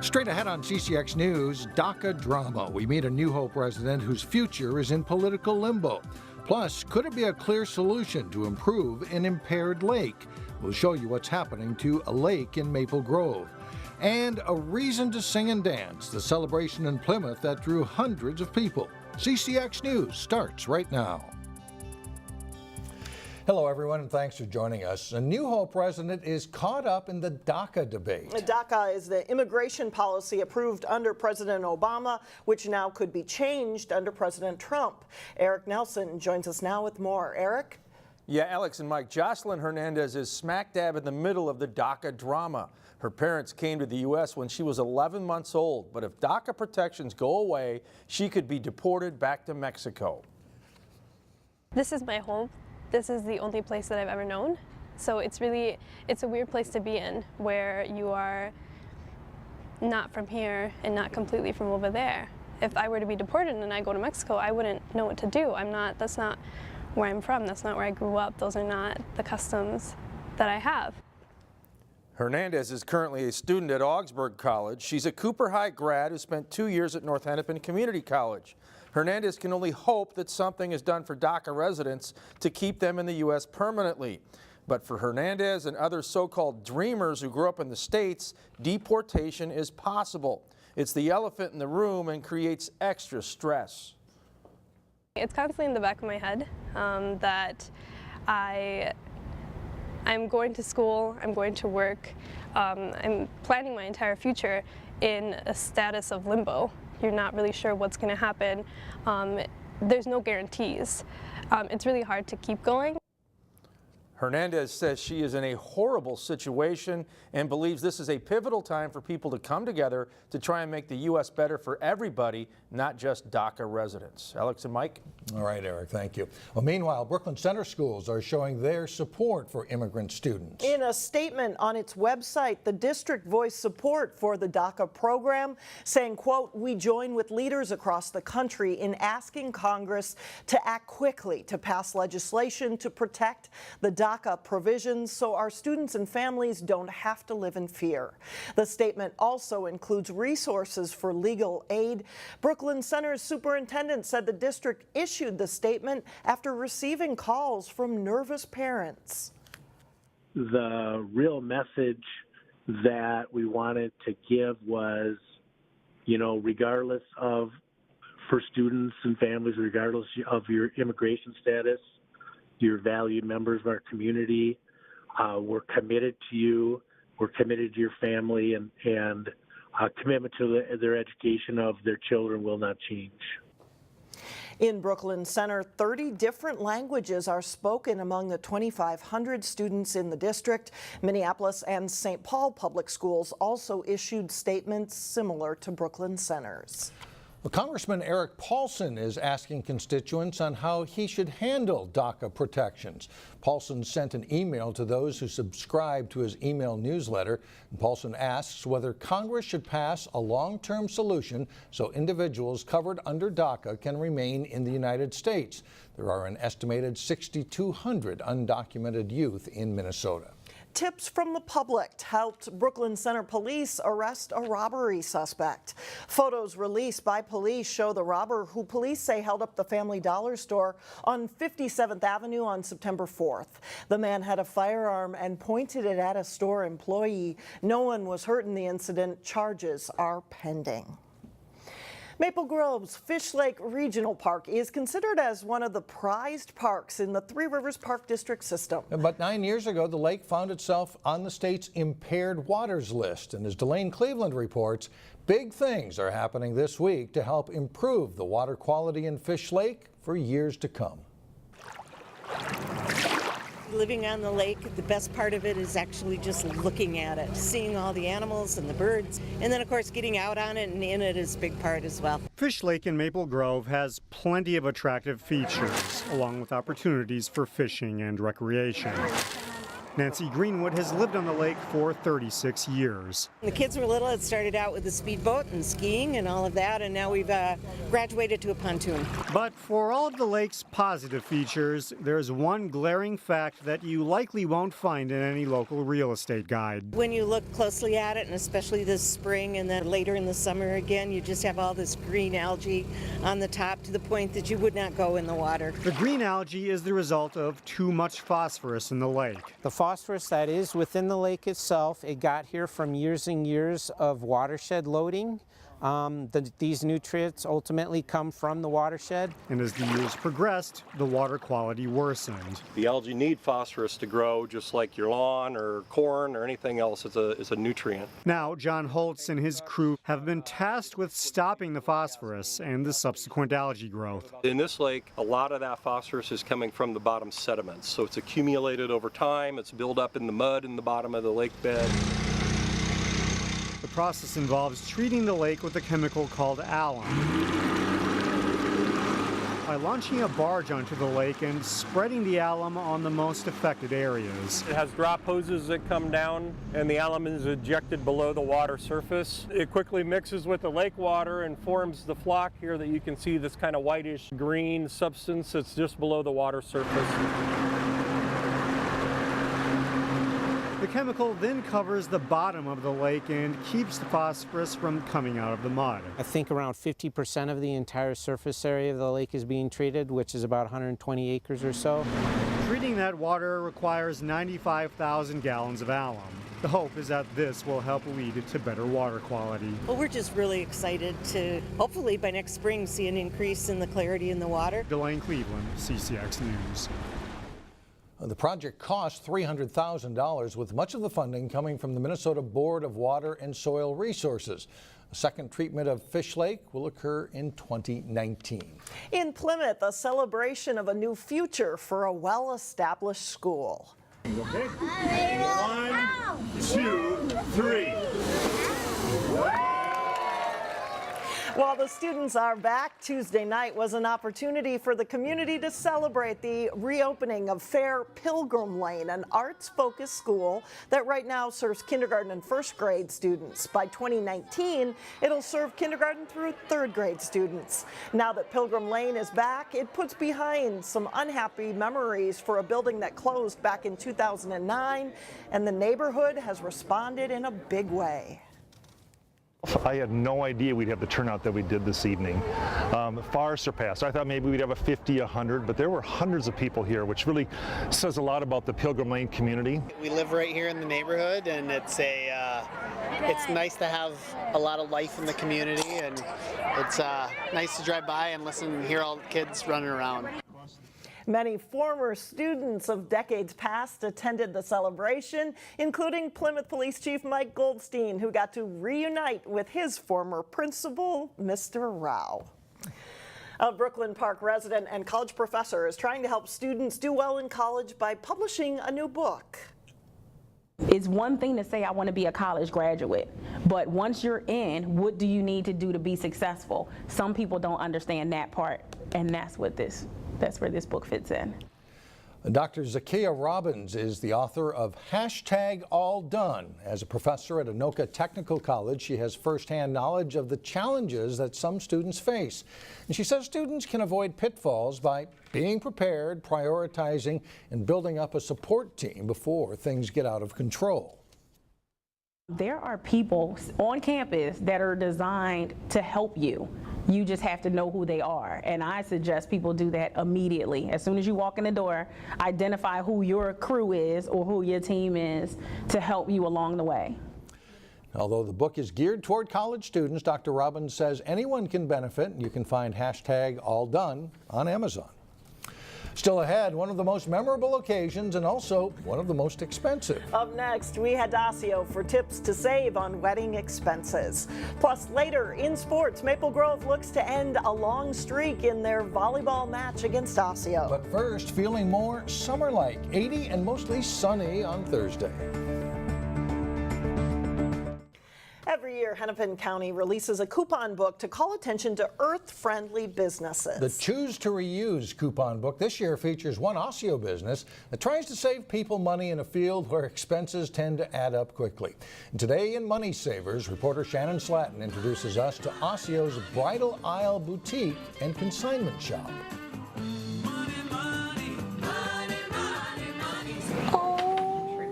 Straight ahead on CCX News, DACA drama. We meet a New Hope resident whose future is in political limbo. Plus, could it be a clear solution to improve an impaired lake? We'll show you what's happening to a lake in Maple Grove. And a reason to sing and dance, the celebration in Plymouth that drew hundreds of people. CCX News starts right now. Hello, everyone, and thanks for joining us. A New Hope resident is caught up in the DACA debate. DACA is the immigration policy approved under President Obama, which now could be changed under President Trump. Erik Nelson joins us now with more. Erik? Yeah, Alex and Mike, Jocelyn Hernandez is smack dab in the middle of the DACA drama. Her parents came to the U.S. when she was 11 months old, but if DACA protections go away, she could be deported back to Mexico. This is my home. This is the only place that I've ever known. So it's a weird place to be in, where you are not from here and not completely from over there. If I were to be deported and I go to Mexico, I wouldn't know what to do. That's not where I'm from. That's not where I grew up. Those are not the customs that I have. Hernandez is currently a student at Augsburg College. She's a Cooper High grad who spent 2 years at North Hennepin Community College. Hernandez can only hope that something is done for DACA residents to keep them in the U.S. permanently. But for Hernandez and other so-called dreamers who grew up in the States, deportation is possible. It's the elephant in the room and creates extra stress. It's constantly in the back of my head that I'm going to school, I'm going to work, I'm planning my entire future in a status of limbo. You're not really sure what's going to happen. There's no guarantees. It's really hard to keep going. Hernandez says she is in a horrible situation and believes this is a pivotal time for people to come together to try and make the U.S. better for everybody, not just DACA residents. Alex and Mike? All right, Erik, thank you. Well, meanwhile, Brooklyn Center schools are showing their support for immigrant students. In a statement on its website, the district voiced support for the DACA program, saying, quote, "We join with leaders across the country in asking Congress to act quickly to pass legislation to protect the DACA provisions so our students and families don't have to live in fear." The statement also includes resources for legal aid. Brooklyn Center's superintendent said the district issued the statement after receiving calls from nervous parents. The real message that we wanted to give was, regardless of, for students and families, regardless of your immigration status, you're valued members of our community. We're committed to you. We're committed to your family, and commitment to their education of their children will not change. In Brooklyn Center, 30 different languages are spoken among the 2,500 students in the district. Minneapolis and St. Paul public schools also issued statements similar to Brooklyn Center's. Well, Congressman Erik Paulsen is asking constituents on how he should handle DACA protections. Paulsen sent an email to those who subscribe to his email newsletter. And Paulsen asks whether Congress should pass a long-term solution so individuals covered under DACA can remain in the United States. There are an estimated 6,200 undocumented youth in Minnesota. Tips from the public helped Brooklyn Center police arrest a robbery suspect. Photos released by police show the robber, who police say held up the Family Dollar store on 57th Avenue on September 4th. The man had a firearm and pointed it at a store employee. No one was hurt in the incident. Charges are pending. Maple Grove's Fish Lake Regional Park is considered as one of the prized parks in the Three Rivers Park District system. But 9 years ago, the lake found itself on the state's impaired waters list. And as Delane Cleveland reports, big things are happening this week to help improve the water quality in Fish Lake for years to come. Living on the lake, the best part of it is actually just looking at it, seeing all the animals and the birds, and then of course getting out on it and in it is a big part as well. Fish Lake in Maple Grove has plenty of attractive features, along with opportunities for fishing and recreation. Nancy Greenwood has lived on the lake for 36 years. When the kids were little, it started out with a speedboat and skiing and all of that, and now we've graduated to a pontoon. But for all of the lake's positive features, there's one glaring fact that you likely won't find in any local real estate guide. When you look closely at it, and especially this spring and then later in the summer again, you just have all this green algae on the top to the point that you would not go in the water. The green algae is the result of too much phosphorus in the lake. The phosphorus that is within the lake itself, it got here from years and years of watershed loading. These nutrients ultimately come from the watershed. And as the years progressed, the water quality worsened. The algae need phosphorus to grow, just like your lawn or corn or anything else. It's a nutrient. Now, John Holtz and his crew have been tasked with stopping the phosphorus and the subsequent algae growth. In this lake, a lot of that phosphorus is coming from the bottom sediments. So it's accumulated over time. It's built up in the mud in the bottom of the lake bed. The process involves treating the lake with a chemical called alum. By launching a barge onto the lake and spreading the alum on the most affected areas. It has drop hoses that come down and the alum is ejected below the water surface. It quickly mixes with the lake water and forms the flock here that you can see, this kind of whitish green substance that's just below the water surface. The chemical then covers the bottom of the lake and keeps the phosphorus from coming out of the mud. I think around 50% of the entire surface area of the lake is being treated, which is about 120 acres or so. Treating that water requires 95,000 gallons of alum. The hope is that this will help lead to better water quality. Well, we're just really excited to hopefully by next spring see an increase in the clarity in the water. Delane Cleveland, CCX News. The project cost $300,000, with much of the funding coming from the Minnesota Board of Water and Soil Resources. A second treatment of Fish Lake will occur in 2019. In Plymouth, a celebration of a new future for a well-established school. Okay. 1, 2, 3. While the students are back, Tuesday night was an opportunity for the community to celebrate the reopening of Fair Pilgrim Lane, an arts-focused school that right now serves kindergarten and first grade students. By 2019, it'll serve kindergarten through third grade students. Now that Pilgrim Lane is back, it puts behind some unhappy memories for a building that closed back in 2009, and the neighborhood has responded in a big way. I had no idea we'd have the turnout that we did this evening. Far surpassed. I thought maybe we'd have a 50, 100, but there were hundreds of people here, which really says a lot about the Pilgrim Lane community. We live right here in the neighborhood, and it's nice to have a lot of life in the community, and it's nice to drive by and listen and hear all the kids running around. Many former students of decades past attended the celebration, including Plymouth Police Chief Mike Goldstein, who got to reunite with his former principal, Mr. Rao. A Brooklyn Park resident and college professor is trying to help students do well in college by publishing a new book. It's one thing to say I want to be a college graduate, but once you're in, what do you need to do to be successful? Some people don't understand that part, and that's where this book fits in. Dr. Zakiya Robbins is the author of #AllDone. As a professor at Anoka Technical College, she has firsthand knowledge of the challenges that some students face. And she says students can avoid pitfalls by being prepared, prioritizing, and building up a support team before things get out of control. There are people on campus that are designed to help you. You just have to know who they are. And I suggest people do that immediately. As soon as you walk in the door, identify who your crew is or who your team is to help you along the way. Although the book is geared toward college students, Dr. Robbins says anyone can benefit. You can find #AllDone on Amazon. Still ahead, one of the most memorable occasions and also one of the most expensive. Up next, we head to Osseo for tips to save on wedding expenses. Plus, later in sports, Maple Grove looks to end a long streak in their volleyball match against Osseo. But first, feeling more summer-like, 80 and mostly sunny on Thursday. Every year, Hennepin County releases a coupon book to call attention to earth-friendly businesses. The Choose to Reuse coupon book this year features one Osseo business that tries to save people money in a field where expenses tend to add up quickly. And today in Money Savers, reporter Shannon Slatton introduces us to Osseo's Bridal Aisle Boutique and Consignment Shop.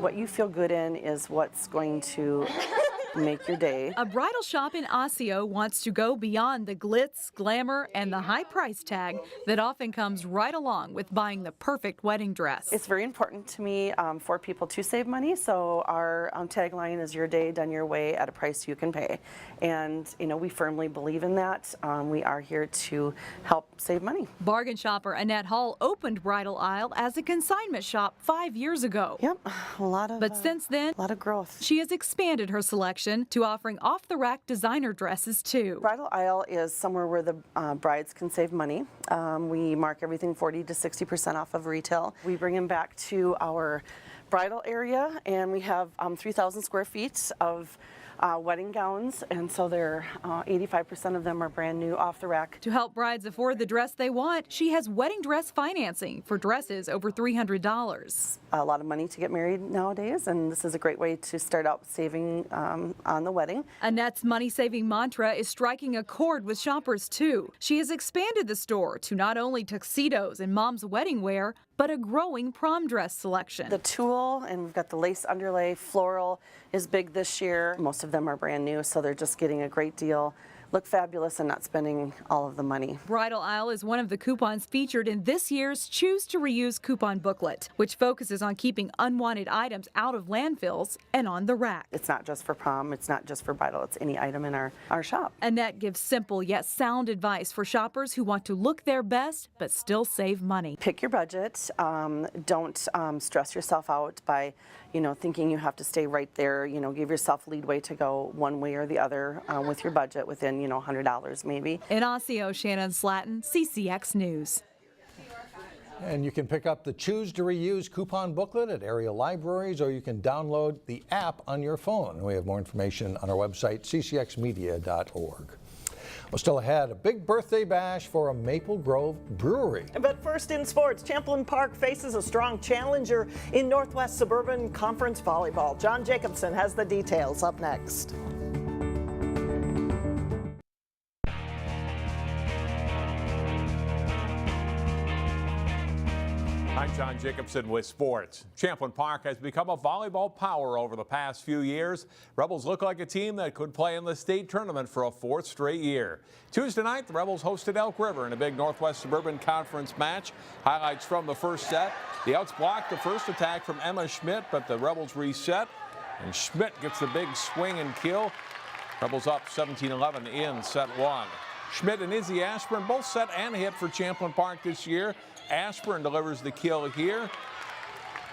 What you feel good in is what's going to make your day. A bridal shop in Osseo wants to go beyond the glitz, glamour, and the high price tag that often comes right along with buying the perfect wedding dress. It's very important to me for people to save money, so our tagline is your day done your way at a price you can pay. And we firmly believe in that. We are here to help save money. Bargain shopper Annette Hall opened Bridal Aisle as a consignment shop 5 years ago. Yep, but since then, a lot of growth. She has expanded her selection to offering off-the-rack designer dresses too. Bridal Aisle is somewhere where the brides can save money. We mark everything 40 to 60% off of retail. We bring them back to our bridal area, and we have 3,000 square feet of wedding gowns, and so they're 85% of them are brand new off the rack. To help brides afford the dress they want, she has wedding dress financing for dresses over $300. A lot of money to get married nowadays, and this is a great way to start out saving on the wedding. Annette's money-saving mantra is striking a chord with shoppers too. She has expanded the store to not only tuxedos and mom's wedding wear, but a growing prom dress selection. The tulle, and we've got the lace underlay, floral is big this year. Most of them are brand new, so they're just getting a great deal. Look fabulous and not spending all of the money. Bridal Aisle is one of the coupons featured in this year's Choose to Reuse coupon booklet, which focuses on keeping unwanted items out of landfills and on the rack. It's not just for prom, it's not just for bridal, it's any item in our shop. Annette gives simple yet sound advice for shoppers who want to look their best but still save money. Pick your budget. Don't stress yourself out by thinking you have to stay right there. Give yourself leadway to go one way or the other with your budget within $100 maybe. In Osseo, Shannon Slatton, CCX News. And you can pick up the Choose to Reuse coupon booklet at area libraries, or you can download the app on your phone. We have more information on our website, ccxmedia.org. Well, still ahead, a big birthday bash for a Maple Grove brewery. But first in sports, Champlin Park faces a strong challenger in Northwest Suburban Conference Volleyball. John Jacobson has the details up next. I'm John Jacobson with sports. Champlin Park has become a volleyball power over the past few years. Rebels look like a team that could play in the state tournament for a 4th straight year. Tuesday night, the Rebels hosted Elk River in a big Northwest Suburban Conference match. Highlights from the first set. The Elks blocked the first attack from Emma Schmidt, but the Rebels reset, and Schmidt gets the big swing and kill. Rebels up 17-11 in set 1. Schmidt and Izzy Ashburn both set and hit for Champlin Park this year. Ashburn delivers the kill here,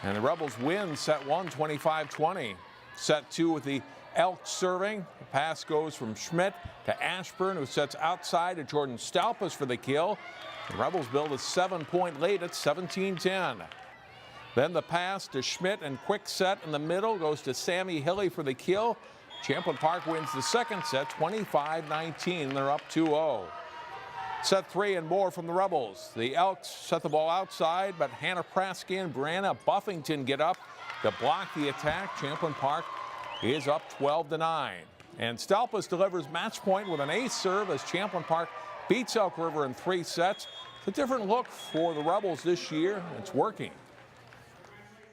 and the Rebels win set 1, 25-20. Set 2 with the Elks serving. The pass goes from Schmidt to Ashburn, who sets outside to Jordan Stalpas for the kill. The Rebels build a 7-point lead at 17-10. Then the pass to Schmidt, and quick set in the middle goes to Sammy Hilly for the kill. Champlin Park wins the second set 25-19. They're up 2-0. Set 3 and more from the Rebels. The Elks set the ball outside, but Hannah Prasky and Brianna Buffington get up to block the attack. Champlin Park is up 12-9. And Stalpas delivers match point with an ace serve as Champlin Park beats Elk River in 3 sets. It's a different look for the Rebels this year. It's working.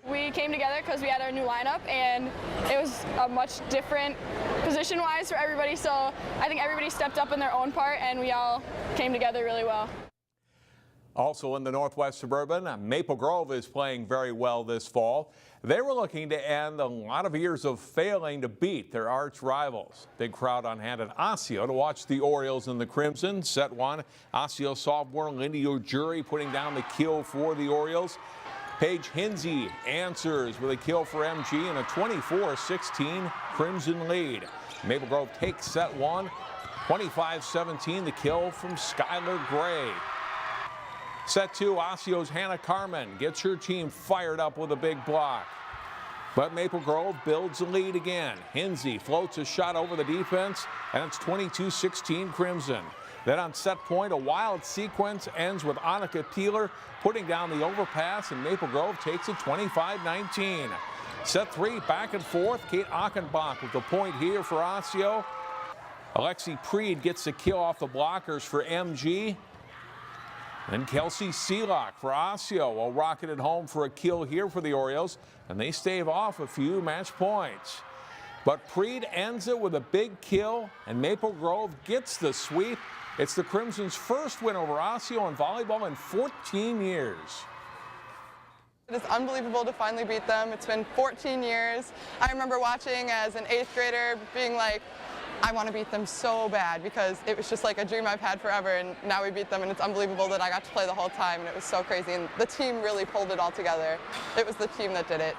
We came together because we had our new lineup, and it was a much different position-wise for everybody, so I think everybody stepped up in their own part, and we all came together really well. Also in the Northwest Suburban, Maple Grove is playing very well this fall. They were looking to end a lot of years of failing to beat their arch rivals. Big crowd on hand at Osseo to watch the Orioles and the Crimson. Set 1, Osseo sophomore Lindy Ojuri putting down the kill for the Orioles. Paige Hinsey answers with a kill for MG and a 24-16 Crimson lead. Maple Grove takes set 1, 25-17, the kill from Skylar Gray. Set 2, Osseo's Hannah Carmen gets her team fired up with a big block. But Maple Grove builds a lead again. Hinsey floats a shot over the defense, and it's 22-16 Crimson. Then on set point, a wild sequence ends with Annika Peeler putting down the overpass, and Maple Grove takes it 25-19. Set 3, back and forth. Kate Achenbach with the point here for Osseo. Alexi Preed gets the kill off the blockers for MG. And Kelsey Seelock for Osseo will rocket it home for a kill here for the Orioles, and they stave off a few match points. But Preed ends it with a big kill, and Maple Grove gets the sweep. It's the Crimson's first win over Osseo in volleyball in 14 years. It is unbelievable to finally beat them. It's been 14 years. I remember watching as an 8th grader being like, I want to beat them so bad because it was just like a dream I've had forever, and now we beat them, and it's unbelievable that I got to play the whole time, and it was so crazy, and the team really pulled it all together. It was the team that did it.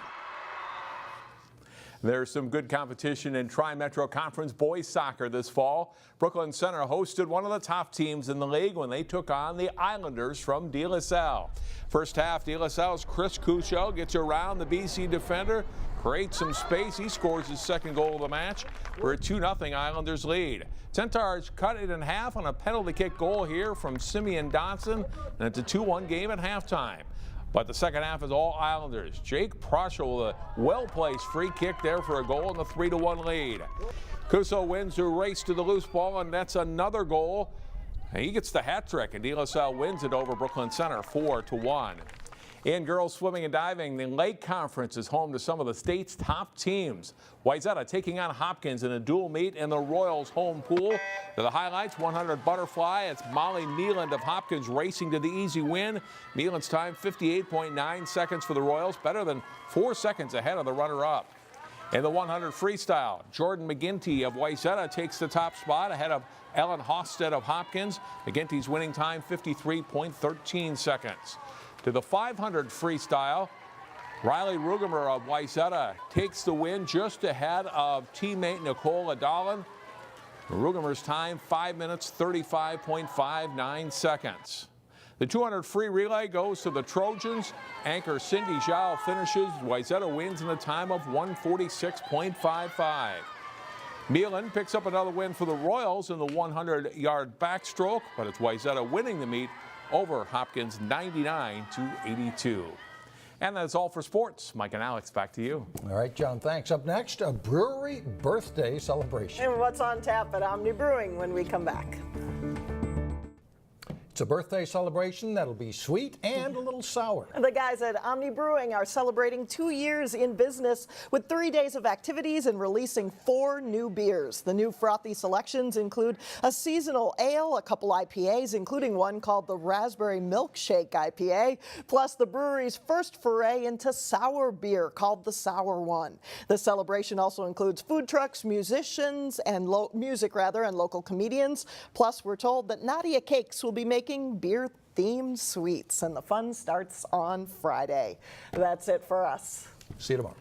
There's some good competition in Tri-Metro Conference boys soccer this fall. Brooklyn Center hosted one of the top teams in the league when they took on the Islanders from De La Salle. First half, De La Salle's Chris Cuccio gets around the BC defender, creates some space. He scores his second goal of the match for a 2-0 Islanders lead. Centaurs cut it in half on a penalty kick goal here from Simeon Dotson, and it's a 2-1 game at halftime. But the second half is all Islanders. Jake Proschel with a well-placed free kick there for a goal in the 3-1 lead. Cuccio wins the race to the loose ball, and that's another goal. He gets the hat trick, and De La Salle wins it over Brooklyn Center 4-1. In girls swimming and diving, the Lake Conference is home to some of the state's top teams. Wayzata taking on Hopkins in a dual meet in the Royals home pool. To the highlights, 100 butterfly. It's Molly Nealand of Hopkins racing to the easy win. Nealand's time 58.9 seconds for the Royals, better than 4 seconds ahead of the runner-up. In the 100 freestyle, Jordan McGinty of Wayzata takes the top spot ahead of Ellen Hofstead of Hopkins. McGinty's winning time 53.13 seconds. To the 500 freestyle, Riley Rugemer of Wayzata takes the win just ahead of teammate Nicole Adalin. Rugemer's time 5 minutes 35.59 seconds. The 200 free relay goes to the Trojans. Anchor Cindy Zhao finishes. Wayzata wins in a time of 146.55. Meelan picks up another win for the Royals in the 100-yard backstroke, but it's Wayzata winning the meet over Hopkins 99-82. And that's all for sports. Mike and Alex, back to you. All right, John, thanks. Up next, a brewery birthday celebration. And what's on tap at OMNI Brewing when we come back? It's a birthday celebration that'll be sweet and a little sour. The guys at OMNI Brewing are celebrating 2 years in business with 3 days of activities and releasing 4 new beers. The new frothy selections include a seasonal ale, a couple IPAs, including one called the Raspberry Milkshake IPA, plus the brewery's first foray into sour beer called the Sour One. The celebration also includes food trucks, musicians, and music and local comedians. Plus, we're told that Nadia Cakes will be making beer-themed sweets, and the fun starts on Friday. That's it for us. See you tomorrow.